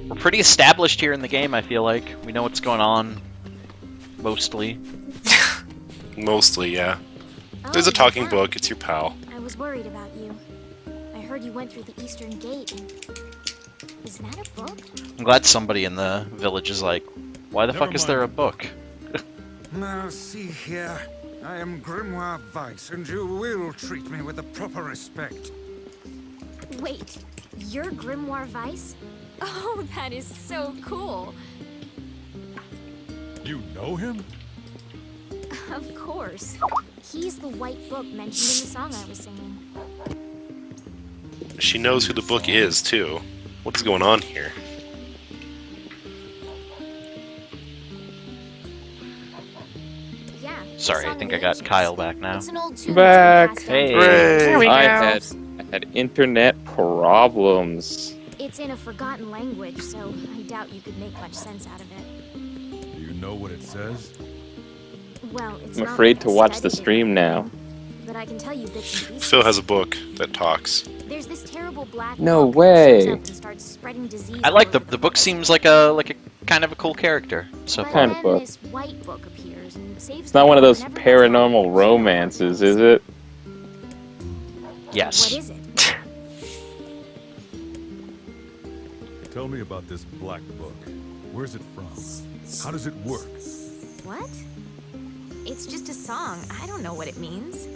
We're pretty established here in the game, I feel like. We know what's going on. Mostly. Mostly, yeah. Oh, There's a talking yeah. book, it's your pal. I was worried about you. I heard you went through the Eastern Gate. Is that a book? I'm glad somebody in the village is like, why the fuck is there a book? Now, see here. I am Grimoire Weiss, and you will treat me with the proper respect. Wait, you're Grimoire Weiss? Oh, that is so cool. You know him? Of course. He's the white book mentioned in the song I was singing. She knows who the book is, too. What's going on here? Yeah. Sorry, I think I got Kyle back now. It's an old tune Back. that's been passed Hey. down. There we go. I had internet problems. It's in a forgotten language, so I doubt you could make much sense out of it. Do you know what it says? Well, it's I'm not afraid like to I watch the studied it or stream now. anything, but I can tell you bits and pieces. Phil has a book that talks. There's this terrible black No book that shows way. up and starts spreading disease I like all the over the book seems like a kind of a cool character so But far. Kind of then book. this white book appears and saves It's not one of those everyone and everyone's paranormal romances, is it? Yes. What is it? Tell me about this black book. Where's it from? How does it work? What? It's just a song. I don't know what it means.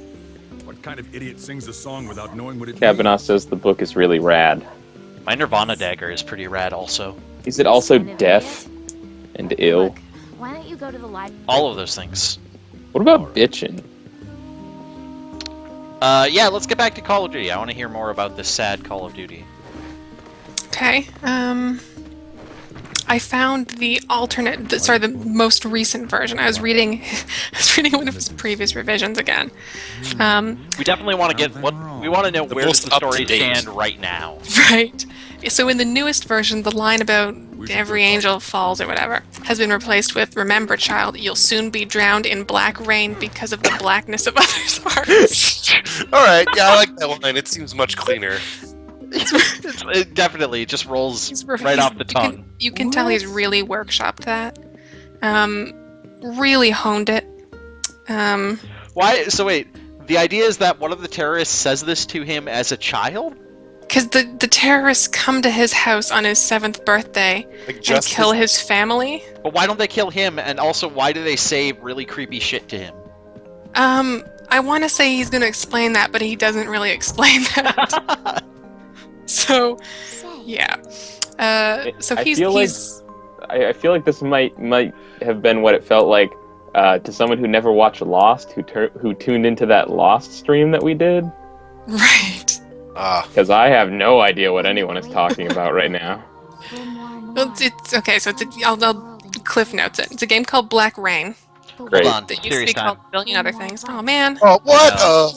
What kind of idiot sings a song without knowing what it Kavanaugh means? says the book is really rad. My Nirvana dagger is pretty rad also. Is it also Kind of deaf and ill? Look, why don't you go to the library? All of those things. What about bitchin'? Yeah, let's get back to Call of Duty. I want to hear more about this sad Call of Duty. Okay. I found the the most recent version. I was reading one of his previous revisions again. We definitely want to get what we want to know The where does most the story up-to-date. stand right now. Right. So in the newest version, the line about every angel falls or whatever has been replaced with, "Remember, child, you'll soon be drowned in black rain because of the blackness of others' hearts." Alright, yeah, I like that line. It seems much cleaner. It definitely just rolls right off the tongue. You can tell he's really workshopped that. Really honed it. Why? So wait, the idea is that one of the terrorists says this to him as a child? Because the terrorists come to his house on his 7th birthday Like and just kill his family. But why don't they kill him? And also, why do they say really creepy shit to him? I want to say he's going to explain that, but he doesn't really explain that. So, Say, yeah. So I he's feel like I feel like this might have been what it felt like to someone who never watched Lost, who tuned into that Lost stream that we did. right. Because I have no idea what anyone is talking about right now. Grimoire Well, Noir. it's okay. So I'll cliff notes it. It's a game called Black Rain Great. Hold on, that used to serious be called time. a billion other things. Oh man. Oh, what? No.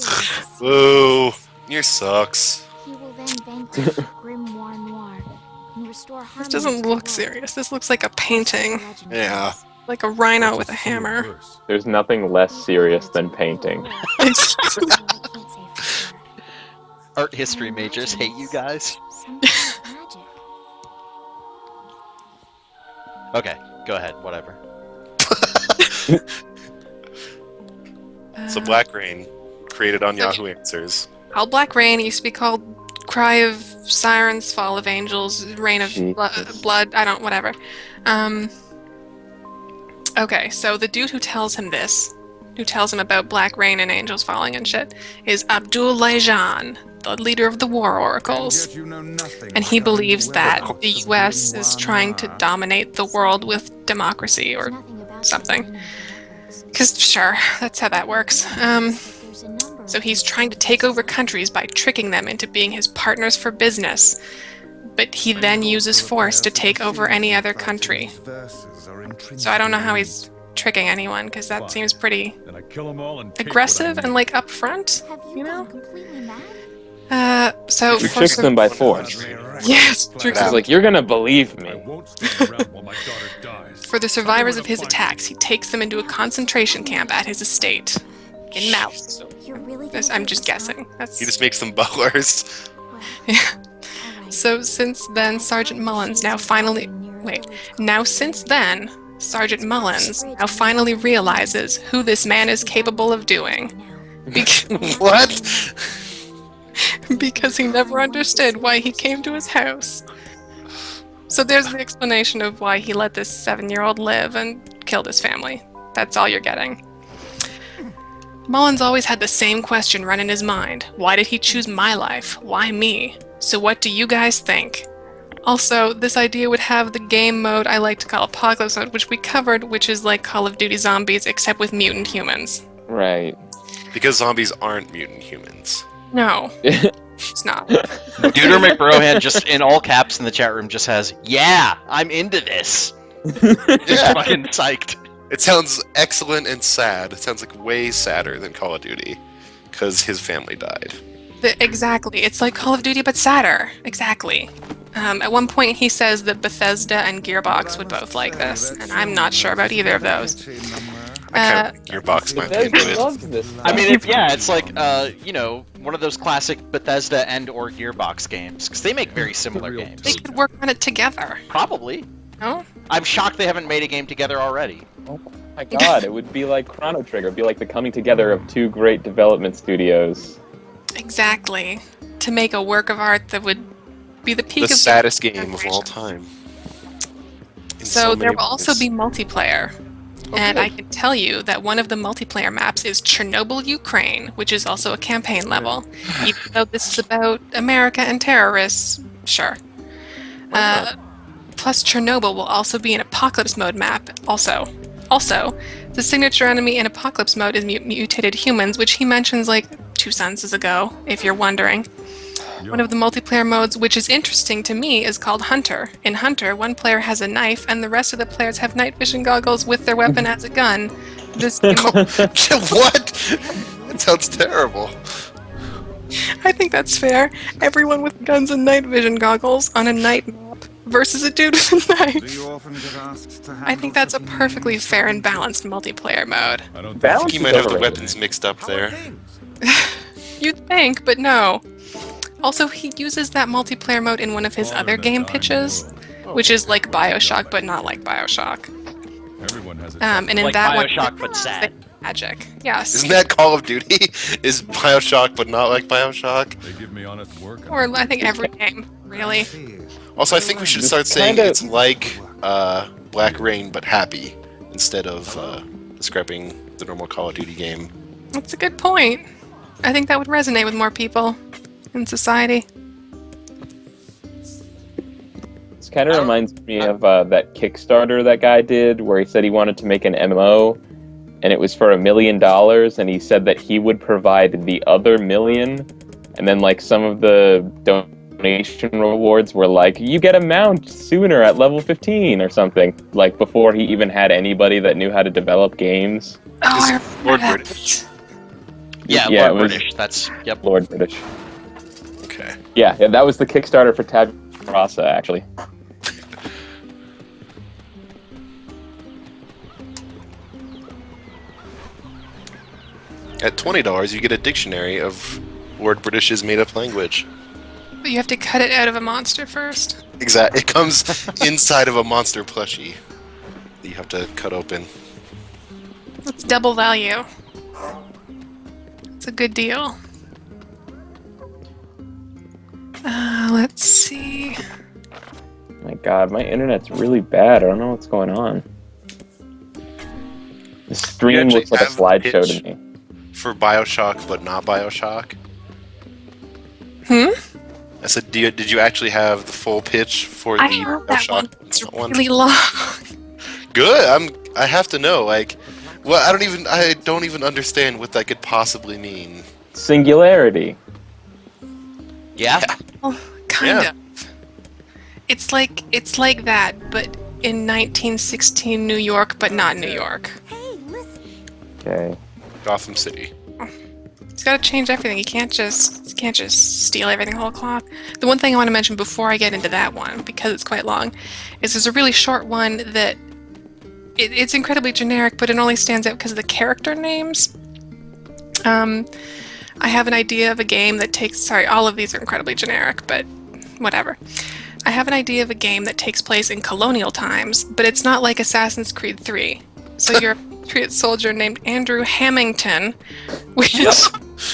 Boo. Nier sucks. He will then vanquish Grimoire Noir and restore harmony This doesn't to the look world. serious. This looks like a painting, Legend Yeah. says. like a rhino What's with a the single hammer. verse? There's nothing less serious than painting. I can't say for sure. Art history majors hate you guys. Something like magic. Okay, go ahead, whatever. So Black Rain, created on So- Yahoo Answers. Called Black Rain. It used to be called Cry of Sirens, Fall of Angels, Rain of Jesus. Blood. I don't, whatever. Okay, so the dude who tells him this, who tells him about Black Rain and angels falling and shit, is Abdul Lajan, the leader of the War Oracles. Yet you know nothing And he like believes the that well the of US is Grimoire trying to Noir. dominate the world with democracy, or There's nothing about something. the meaning of the records. because sure, that's how that works. There's a number So of he's these trying to take over countries by tricking them into being his partners for business. But he then uses force to take over any other country. So I don't know how he's tricking anyone, because that seems pretty Then I kill 'em all and take what I aggressive need. and like upfront. Have You know? gone completely mad? So You for tricked them by force. Yes, tricks He's them. like, you're gonna believe I me. won't stand around while my daughter dies. For the survivors of his attacks, he takes them into a concentration camp at his estate in Mouse. You're really This- gonna I'm do just this, huh? guessing. That's He just makes them butlers. Well, yeah. all right. So since then, Sergeant Mullins now finally... Wait. Now since then, Sergeant Mullins now finally realizes who this man is capable of doing. What? Because he never understood why he came to his house. So there's the explanation of why he let this 7-year-old live and killed his family. That's all you're getting. Mullins always had the same question run in his mind. Why did he choose my life? Why me? So what do you guys think? Also, this idea would have the game mode I like to call Apocalypse mode, which we covered, which is like Call of Duty Zombies, except with mutant humans. Right. Because zombies aren't mutant humans. No, it's not. Duder McBrohan just in all caps in the chat room just has, yeah, I'm into this. Just fucking psyched. It sounds excellent and sad. It sounds like way sadder than Call of Duty. Because his family died. Exactly. It's like Call of Duty, but sadder. Exactly. At one point, he says that Bethesda and Gearbox would both like this, and I'm not sure about either of those. I can't Gearbox might be into it. Loves this. I mean, it's like, you know, one of those classic Bethesda and/or Gearbox games, because they make very similar games. They could work on it together. Probably. No? I'm shocked they haven't made a game together already. Oh my god, it would be like Chrono Trigger. It'd be like the coming together of two great development studios. Exactly. To make a work of art that would be the peak The of saddest game of all time. In So there many will also ways. be multiplayer. And I can tell you that one of the multiplayer maps is Chernobyl, Ukraine, which is also a campaign level. Even though this is about America and terrorists, sure. Plus, Chernobyl will also be an Apocalypse mode map, also. Also, the signature enemy in Apocalypse mode is mutated humans, which he mentions like 2 sentences ago, if you're wondering. One of the multiplayer modes, which is interesting to me, is called Hunter. In Hunter, one player has a knife, and the rest of the players have night vision goggles with their weapon as a gun. This What? That sounds terrible. I think that's fair. Everyone with guns and night vision goggles on a night map versus a dude with a Do knife. you often get asked to I think that's a perfectly fair and balanced multiplayer mode. I don't Balance I think you is might have the overrated. weapons mixed up there. You'd think, but no. Also, he uses that multiplayer mode in one of his other game pitches, which is like Bioshock, but not like Bioshock. Everyone has a And in Like that Bioshock, one, but sad. magic. Yes. Isn't that Call of Duty? Is Bioshock but not like Bioshock? They give me honest work. Or I think every game, really. Also, I think we should start saying it's like Black Rain but happy instead of describing the normal Call of Duty game. That's a good point. I think that would resonate with more people in society. This kind of reminds me of that Kickstarter that guy did, where he said he wanted to make an MMO, and it was for $1 million, and he said that he would provide the other $1 million, and then like some of the donation rewards were like, you get a mount sooner at level 15 or something, like before he even had anybody that knew how to develop games. Oh, I Is remember Lord that. British? Yeah, Yeah, Lord it was- British. That's, yep. Lord British. Okay. Yeah, that was the Kickstarter for Tab Rasa, actually. At $20, you get a dictionary of Lord British's made-up language. But you have to cut it out of a monster first. Exactly. It comes inside of a monster plushie that you have to cut open. That's double value. It's a good deal. Let's see. My god, my internet's really bad. I don't know what's going on. The stream actually looks like a have the slideshow pitch? to me. For Bioshock, but not Bioshock. Hmm? I said, did you actually have the full pitch for the I heard that one. Bioshock It's one? really long. Good. I have to know. Like, well, I don't even understand what that could possibly mean. Singularity. Yeah? Well, kind Yeah. of. It's like that, but in 1916 New York, but not New York. Hey, listen. Okay. Gotham City. He's got to change everything. He can't just steal everything whole cloth. The one thing I want to mention before I get into that one, because it's quite long, is there's a really short one that it's incredibly generic, but it only stands out because of the character names. I have an idea of a game that takes. Sorry, all of these are incredibly generic, but whatever. I have an idea of a game that takes place in colonial times, but it's not like Assassin's Creed 3. So you're a Patriot soldier named Andrew Hamilton, which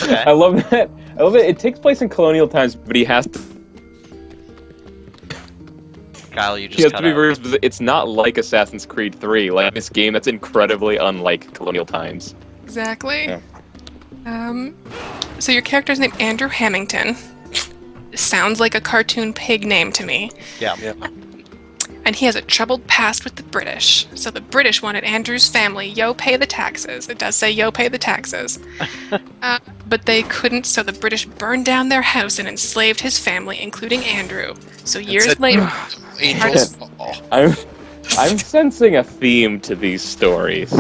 Okay. I love that. I love it. It takes place in colonial times, but he has to. Kyle, you He just has cut to be out. very specific. It's not like Assassin's Creed 3, like this game that's incredibly unlike colonial times. exactly. Yeah. So your character's named Andrew Hamilton. Sounds like a cartoon pig name to me. Yeah. And he has a troubled past with the British. So the British wanted Andrew's family, yo, pay the taxes. It does say, yo, pay the taxes. But they couldn't, so the British burned down their house and enslaved his family, including Andrew. So years later... Angels fall. I'm sensing a theme to these stories.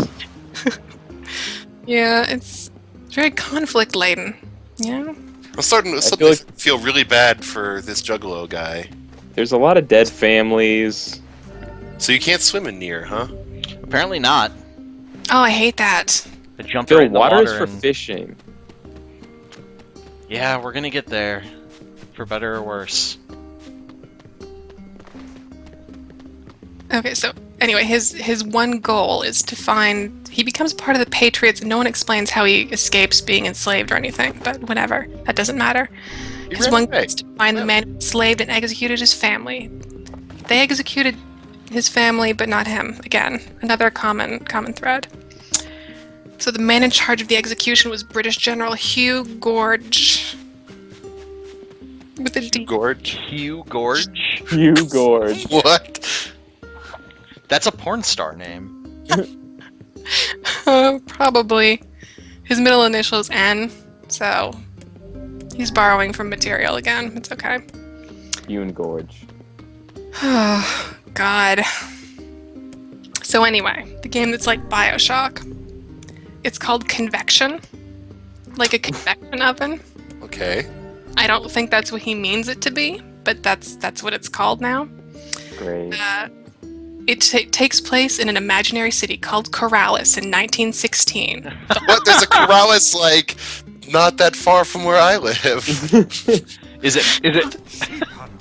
Yeah, it's very conflict-laden. Yeah? I'm starting to feel like- feel really bad for this Juggalo guy. There's a lot of dead families. So you can't swim in Nier, huh? Apparently not. Oh, I hate that. I jumped Phil, right in the water is water for and- fishing. Yeah, we're gonna get there. For better or worse. Okay, so anyway, his one goal is to find... He becomes part of the Patriots, and no one explains how he escapes being enslaved or anything, but whatever. That doesn't matter. His ran one away. goal is to find the man who enslaved and executed his family. They executed his family, but not him. Again, another common thread. So the man in charge of the execution was British General Hugh Gorge. With a D. Gorge? Hugh Gorge? Hugh Gorge. What? That's a porn star name. Probably. His middle initial is N, so he's borrowing from material again. It's okay. Hugh Gorge. Oh, God. So anyway, the game that's like BioShock. It's called Convection. Like a convection oven. Okay. I don't think that's what he means it to be, but that's what it's called now. Great. It takes place in an imaginary city called Corrales in 1916. What? There's a Corrales, like, not that far from where I live. Is it?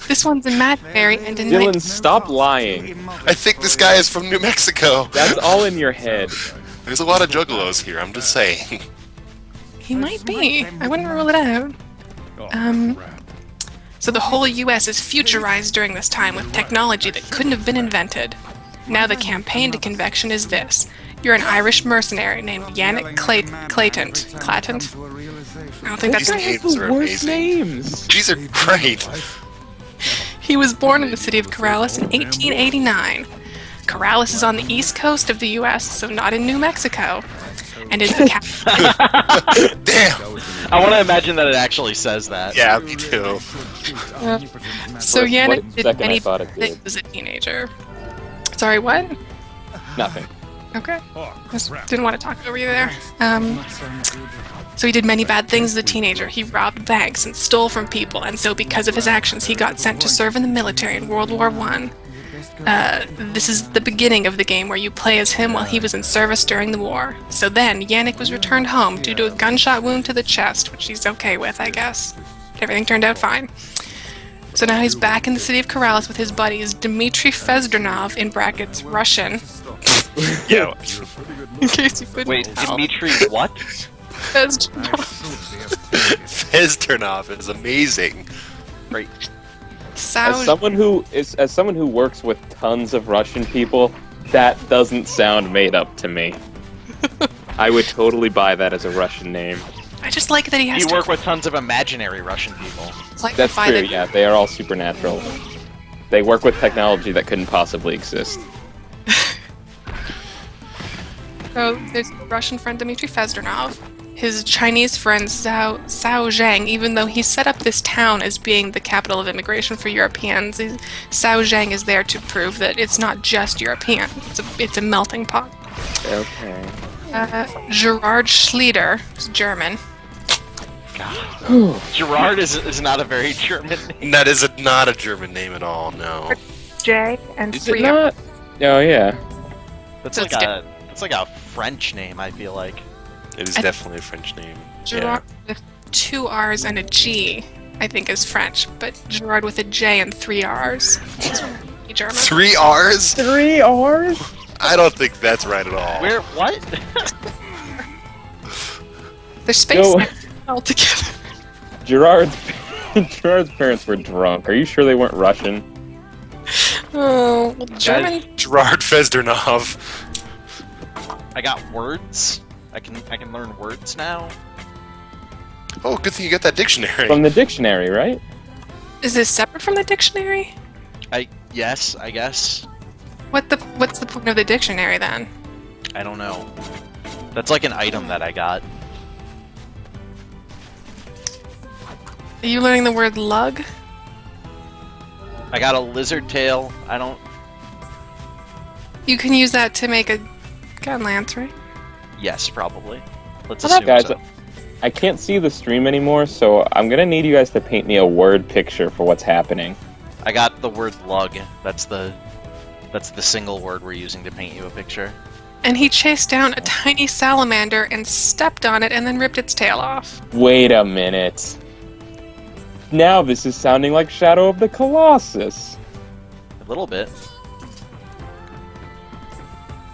This one's imaginary and in Dylan, stop lying. I think this guy is from New Mexico. That's all in your head. There's a lot of Juggalos here, I'm just saying. He might be. I wouldn't rule it out. So the whole US is futurized during this time with technology that couldn't have been invented. Now the campaign to Convection is this. You're an Irish mercenary named Yannick Clayton. I don't think that's These names are Worst amazing. names. These are great. He was born in the city of Corrales in 1889. Corrales is on the east coast of the US, so not in New Mexico, and is the capital. Damn. I want to imagine that it actually says that. Yeah, me too. So For a Yannick split did second, I many thought it things did. as a teenager. Sorry, what? Nothing. Okay. Just didn't want to talk over you there. So he did many bad things as a teenager. He robbed banks and stole from people, and so because of his actions, he got sent to serve in the military in World War I. This is the beginning of the game where you play as him while he was in service during the war. So then, Yannick was returned home due to a gunshot wound to the chest, which he's okay with, I guess. Everything turned out fine. So now he's back in the city of Corrales with his buddies Dmitry Fezdranov, in brackets, Russian. Yeah. In case you couldn't Wait, tell. Dimitri what? Fezdranov. Fezdranov is amazing. Right. As someone who works with tons of Russian people, that doesn't sound made up to me. I would totally buy that as a Russian name. I just like that he has You to work with tons of imaginary Russian people. like That's buy true, the- yeah, they are all supernatural. They work with technology that couldn't possibly exist. So there's Russian friend Dmitry Fezdranov, his Chinese friend Cao Zhang, even though he set up this town as being the capital of immigration for Europeans, Cao Zhang is there to prove that it's not just European, it's a melting pot. Okay. Gerard Schlieder, who's German. Gerard is not a very German name. That is not a German name at all, no. J and Is it 3 not? Oh, yeah. That's So like a French name, I feel like. It is definitely a French name. Gerard with 2 R's and a G. I think is French, but Gerard with a J and 3 R's. German. 3 R's? 3 R's? I don't think that's right at all. Where? What? They're space Yo. all together. Gerard's parents were drunk. Are you sure they weren't Russian? Oh, well, German. Gerard Fezdernov. I got words. I can learn words now. Oh, good thing you got that dictionary. From the dictionary, right? Is this separate from the dictionary? Yes, I guess. What's the point of the dictionary then? I don't know. That's like an item that I got. Are you learning the word lug? I got a lizard tail. I don't. You can use that to make a gun lance, right? Yes, probably. Let's Well, assume Guys, so. I can't see the stream anymore, so I'm gonna need you guys to paint me a word picture for what's happening. I got the word lug. That's the single word we're using to paint you a picture. And he chased down a tiny salamander and stepped on it and then ripped its tail off. Wait a minute. Now this is sounding like Shadow of the Colossus. A little bit.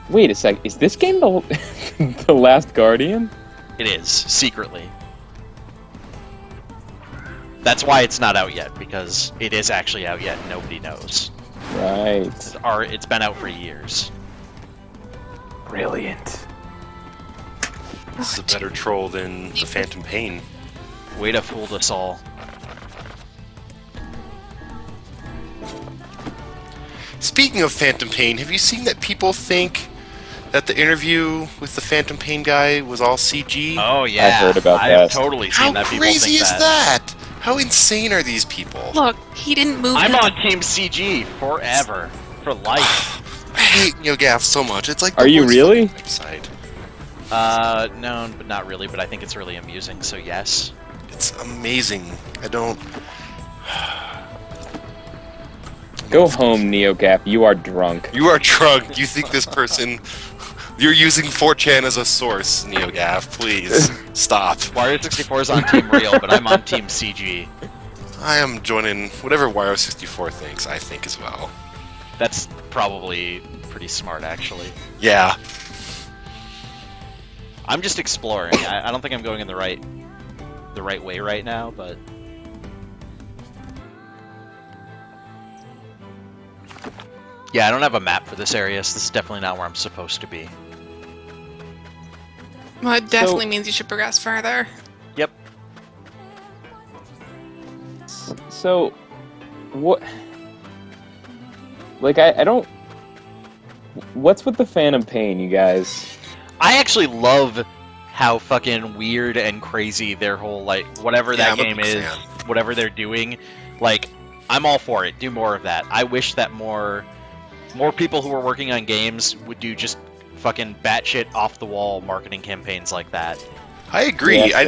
Wait a sec, is this game the The Last Guardian? It is, secretly. That's why it's not out yet, because it is actually out yet and nobody knows. Right. It's been out for years. Brilliant. This is a better troll than the Phantom Pain. Way to fool us all. Speaking of Phantom Pain, have you seen that people think that the interview with the Phantom Pain guy was all CG? Oh yeah, I heard about I've that. totally seen How that. People crazy think is that? How insane are these people? Look, he didn't move. I'm his- on Team CG forever, for life. I hate NeoGAF so much. It's like the Are you worst really? fucking website. No, but not really. But I think it's really amusing. So yes. It's amazing. I don't. Go home, NeoGAF. You are drunk. You are drunk. You think this person? You're using 4chan as a source, NeoGAF. Please stop. Wario64 is on Team Real, but I'm on Team CG. I am joining whatever Wario64 thinks. I think as well. That's probably pretty smart, actually. Yeah. I'm just exploring. I don't think I'm going in the right way right now, but yeah, I don't have a map for this area, so this is definitely not where I'm supposed to be. Well, it definitely means you should progress further. Yep. So, what? Like, I don't. What's with the Phantom Pain, you guys? I actually love how fucking weird and crazy their whole, like, whatever that I'm a game big is, fan. whatever they're doing, like, I'm all for it. Do more of that. I wish that more people who are working on games would do just fucking batshit off the wall marketing campaigns like that. I agree. Yeah,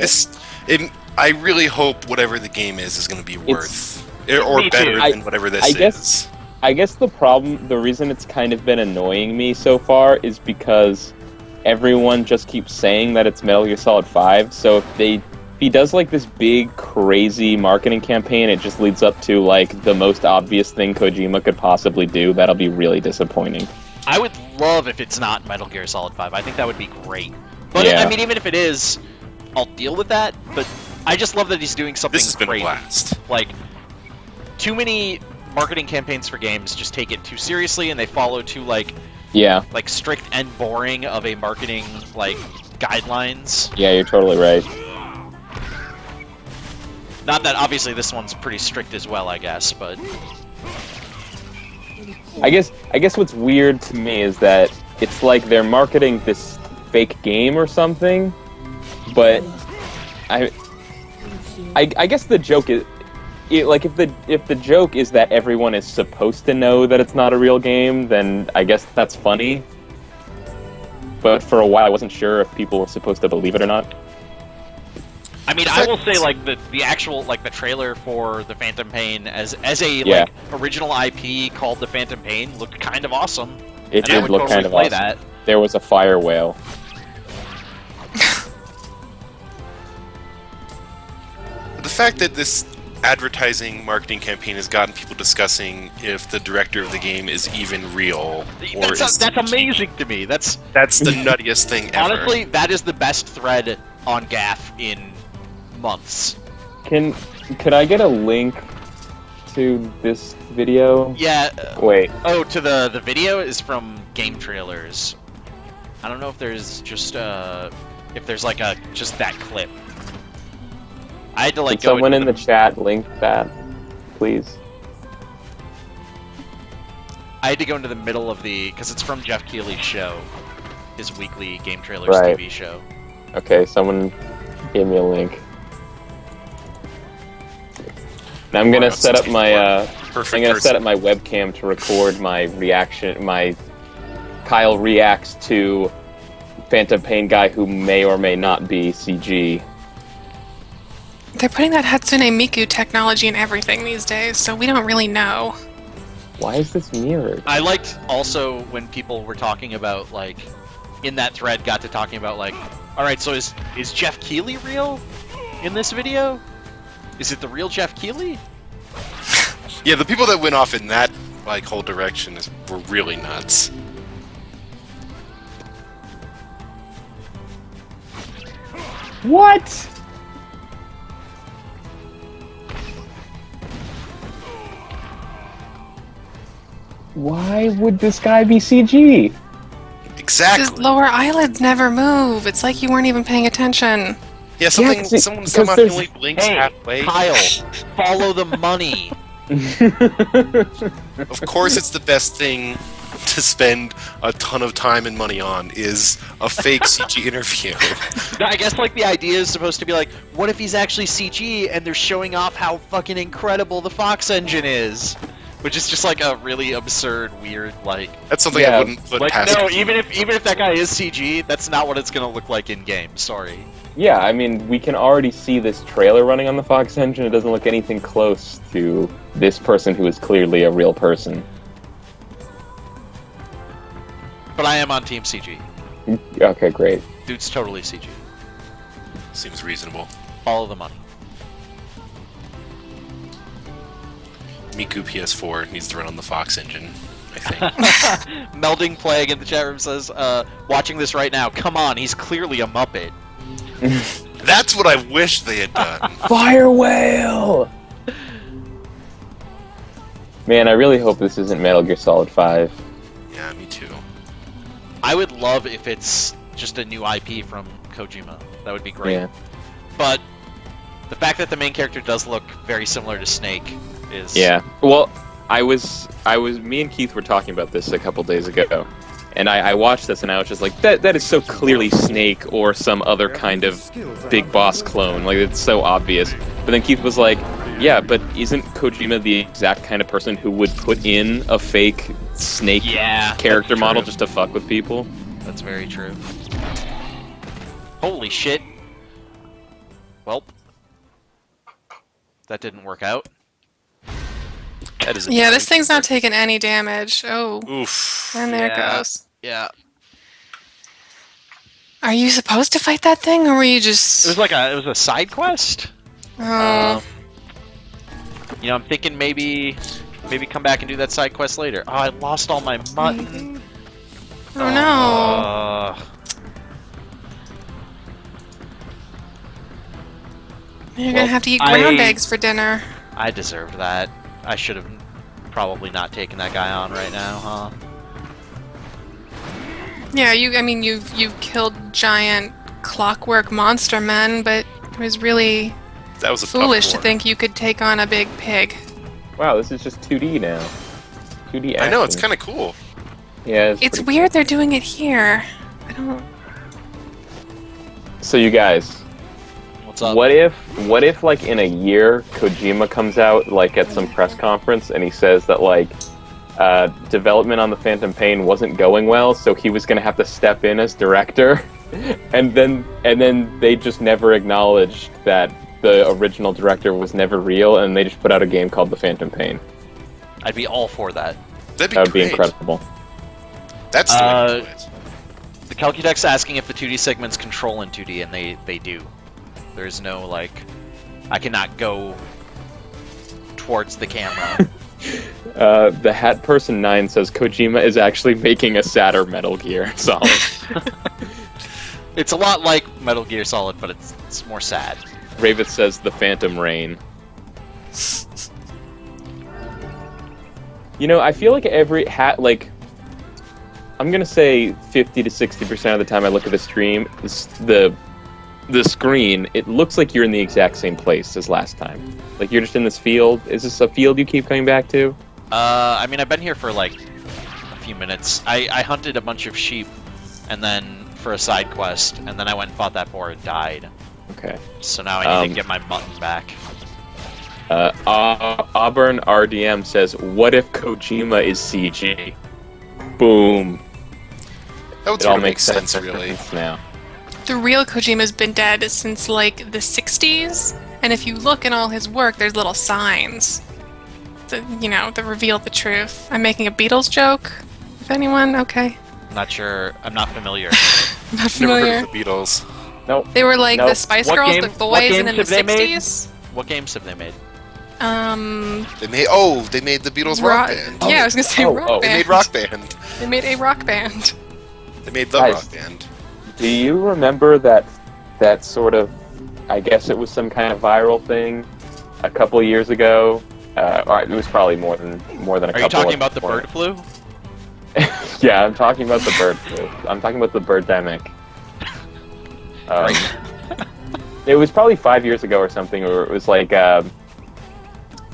I really hope whatever the game is going to be worth or Me better too. than whatever this I guess- is. I guess the reason it's kind of been annoying me so far is because everyone just keeps saying that it's Metal Gear Solid 5, so if he does like this big, crazy marketing campaign, it just leads up to like the most obvious thing Kojima could possibly do, that'll be really disappointing. I would love if it's not Metal Gear Solid 5. I think that would be great. But Yeah. I mean, even if it is, I'll deal with that. But I just love that he's doing something This has been a great. blast. Like, too many marketing campaigns for games just take it too seriously, and they follow too like strict and boring of a marketing like guidelines. Yeah, you're totally right. Not that obviously this one's pretty strict as well, I guess, but I guess what's weird to me is that it's like they're marketing this fake game or something, but I guess the joke is like if the joke is that everyone is supposed to know that it's not a real game, then I guess that's funny. But for a while I wasn't sure if people were supposed to believe it or not. I mean, I will say like the actual like the trailer for the Phantom Pain as a like original IP called the Phantom Pain looked kind of awesome. It And I did would look totally kind of play awesome. that. There was a fire whale. The fact that this advertising marketing campaign has gotten people discussing if the director of the game is even real, or That's amazing to me. That's the nuttiest thing ever. honestly, that is the best thread on GAF in months. Could I get a link to this video? Yeah. Wait. Oh, to the video is from Game Trailers. I don't know if there's just if there's like just that clip. I had to like Could someone in the chat link that, please? I had to go into the middle of because it's from Jeff Keighley's show, his weekly Game Trailers Right. TV show. Okay, someone gave me a link. Now I'm gonna set up my set up my webcam to record my reaction. My Kyle reacts to Phantom Pain guy who may or may not be CG. They're putting that Hatsune Miku technology in everything these days, so we don't really know. Why is this mirrored? I liked also when people were talking about like in that thread got to talking about like, all right, so is Jeff Keighley real in this video? Is it the real Jeff Keighley? Yeah, the people that went off in that like whole direction were really nuts. What? Why would this guy be CG? His Exactly. lower eyelids never move. It's like you weren't even paying attention. Yeah, Yeah, someone 'cause somehow there's- only blinks Hey, halfway. Kyle, follow the money. Of course, it's the best thing to spend a ton of time and money on is a fake CG interview. I guess like the idea is supposed to be like, what if he's actually CG and they're showing off how fucking incredible the Fox engine is? Which is just like a really absurd, weird, like. That's something Yeah, I wouldn't put Like past. no, people. even if that guy is CG, that's not what it's gonna look like in game. Sorry. Yeah, I mean, we can already see this trailer running on the Fox engine. It doesn't look anything close to this person who is clearly a real person. But I am on Team CG. Okay, great. Dude's totally CG. Seems reasonable. Follow the money. Miku PS4 needs to run on the Fox engine, I think. Melding Plague in the chat room says, watching this right now, come on, he's clearly a Muppet. That's what I wish they had done. Fire whale! Man, I really hope this isn't Metal Gear Solid 5. Yeah, me too. I would love if it's just a new IP from Kojima. That would be great. Yeah. But the fact that the main character does look very similar to Snake is... Yeah. Well, me and Keith were talking about this a couple days ago, and I watched this and I was just like, that is so clearly Snake or some other kind of Big Boss clone. Like, it's so obvious. But then Keith was like, yeah, but isn't Kojima the exact kind of person who would put in a fake Snake character that's model true. just to fuck with people? That's very true. Holy shit. Welp. That didn't work out. That is. Yeah, this thing's not taking any damage. Oh, Oof. and there it Yeah. goes. Yeah. Are you supposed to fight that thing, or were you just... It was a side quest. Oh, You know, I'm thinking maybe come back and do that side quest later. Oh, I lost all my mutton. oh no. You're gonna have to eat ground eggs for dinner. I deserved that. I should have probably not taken that guy on right now, huh? Yeah, you've killed giant clockwork monster men, but it was really That was a foolish tough to one. think you could take on a big pig. Wow, this is just 2D now. 2D action. I know, it's kind of cool. Yeah, It's pretty weird they're doing it here. I don't... cool. So you guys, What's up? what if like in a year Kojima comes out like at some press conference and he says that like development on the Phantom Pain wasn't going well, so he was gonna have to step in as director, and then they just never acknowledged that the original director was never real, and they just put out a game called The Phantom Pain. I'd be all for that. That'd be That would be great. incredible. That's the way to do it. The Calcudeck's asking if the 2D segments control in 2D, and they do. There's no, like... I cannot go towards the camera. The Hat Person 9 says Kojima is actually making a sadder Metal Gear Solid. It's a lot like Metal Gear Solid, but it's more sad. Ravith says the Phantom Rain. You know, I feel like every hat, like, I'm gonna say 50 to 60% of the time I look at the stream, the screen, it looks like you're in the exact same place as last time. Like, you're just in this field. Is this a field you keep coming back to? I mean, I've been here for, like, a few minutes. I hunted a bunch of sheep, and then for a side quest, and then I went and fought that boar and died. Okay. So now I need to get my mutton back. Auburn RDM says, what if Kojima is CG? Boom. That would It sort all of make makes sense, really. now. The real Kojima's been dead since like the 60s, and if you look in all his work, there's little signs that reveal the truth. I'm making a Beatles joke. If anyone, okay. I'm not sure. I'm not familiar. Not Never familiar. heard of the Beatles. Nope. They were like Nope. the Spice What Girls, game- the what boys, and games in the have they made? 60s. What games have they made? They made the Beatles rock band. Yeah, I was gonna say rock They band. made Rock Band. They made a rock band. They made the Guys. Rock Band. Do you remember that sort of, I guess it was some kind of viral thing a couple of years ago? Or it was probably more than a couple. Are you talking of- about the bird flu? Yeah, I'm talking about the bird flu. I'm talking about the birdemic. It was probably 5 years ago or something, where it was like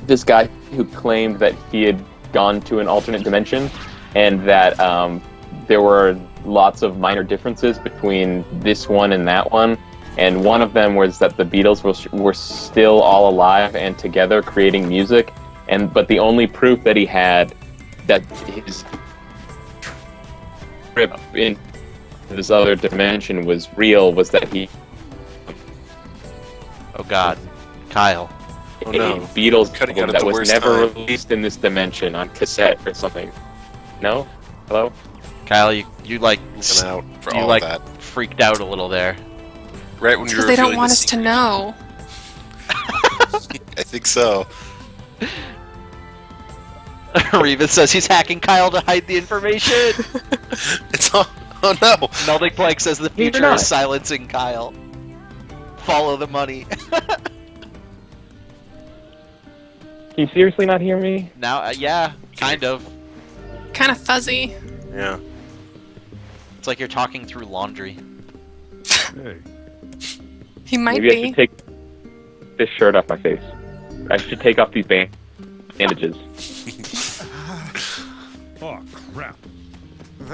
this guy who claimed that he had gone to an alternate dimension, and that there were lots of minor differences between this one and that one. And one of them was that the Beatles were still all alive and together creating music, but the only proof that he had that his trip into this other dimension was real was that he Oh God, Kyle. Oh no. a Beatles Cutting out album at that the was worst never time. released in this dimension on cassette or something. No? Hello? Kyle, you like Looking out for you all like of that. freaked out a little there. Right when you're Because they don't revealing want the us to secret. know. I think so. Revis says he's hacking Kyle to hide the information. It's all. Oh no! Melding Plank says the You're future not. is silencing Kyle. Follow the money. Can you seriously not hear me? Now, yeah, kind of. Kind of fuzzy. Yeah. It's like you're talking through laundry. Hey, He might Maybe I should be. take this shirt off my face. I should take off these bandages. oh crap!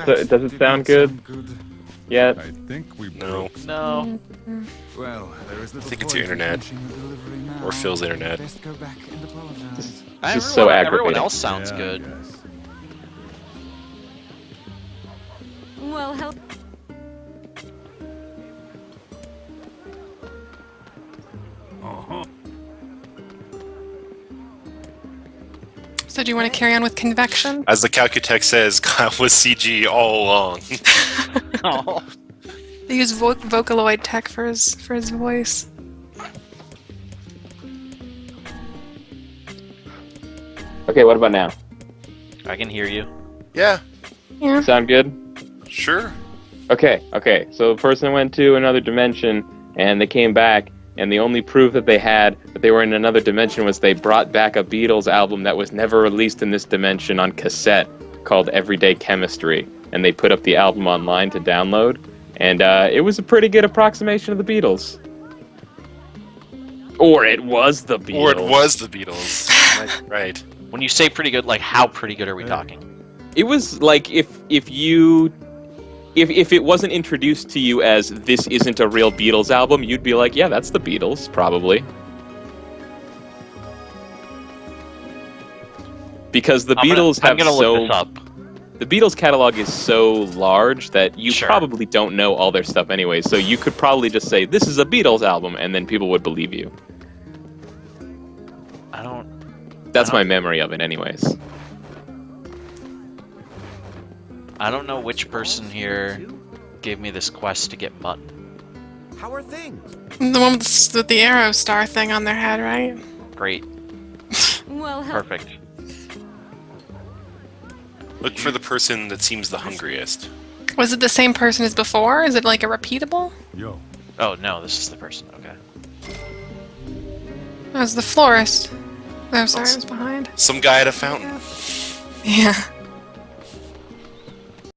Does it sound good? Yeah. I think we No. broke. No. Well, there is little think it's point your in internet. finishing the delivery now. Or Phil's internet. Best go back and apologize. Just so Everyone aggravating. else sounds Yeah, I good. guess. Well, help. Uh-huh. So do you want to carry on with Convection? As the Calcutech says, Kyle was CG all along. Oh. They use Vocaloid tech for his voice. Okay, what about now? I can hear you. Yeah, Yeah. Sound good? sure. Okay. So the person went to another dimension, and they came back, and the only proof that they had that they were in another dimension was they brought back a Beatles album that was never released in this dimension on cassette called Everyday Chemistry, and they put up the album online to download, and it was a pretty good approximation of the Beatles. Or it was the Beatles. Or it was the Beatles. Right. When you say pretty good, like how pretty good are we talking? It was like if it wasn't introduced to you as this isn't a real Beatles album, you'd be like, yeah, that's the Beatles, probably. Because the Beatles I'm have gonna so look this up. the Beatles catalog is so large that you Sure. probably don't know all their stuff anyway. So you could probably just say this is a Beatles album, and then people would believe you. I don't. That's my memory of it, anyways. I don't know which person here gave me this quest to get mutton. How are things? The one with the arrow star thing on their head, right? Great. Well, I'll help. Perfect. Look for the person that seems the hungriest. Was it the same person as before? Is it like a repeatable? Yo, Oh no, this is the person. Okay. That was the florist. Oh, sorry, I was behind. Some guy at a fountain. Yeah.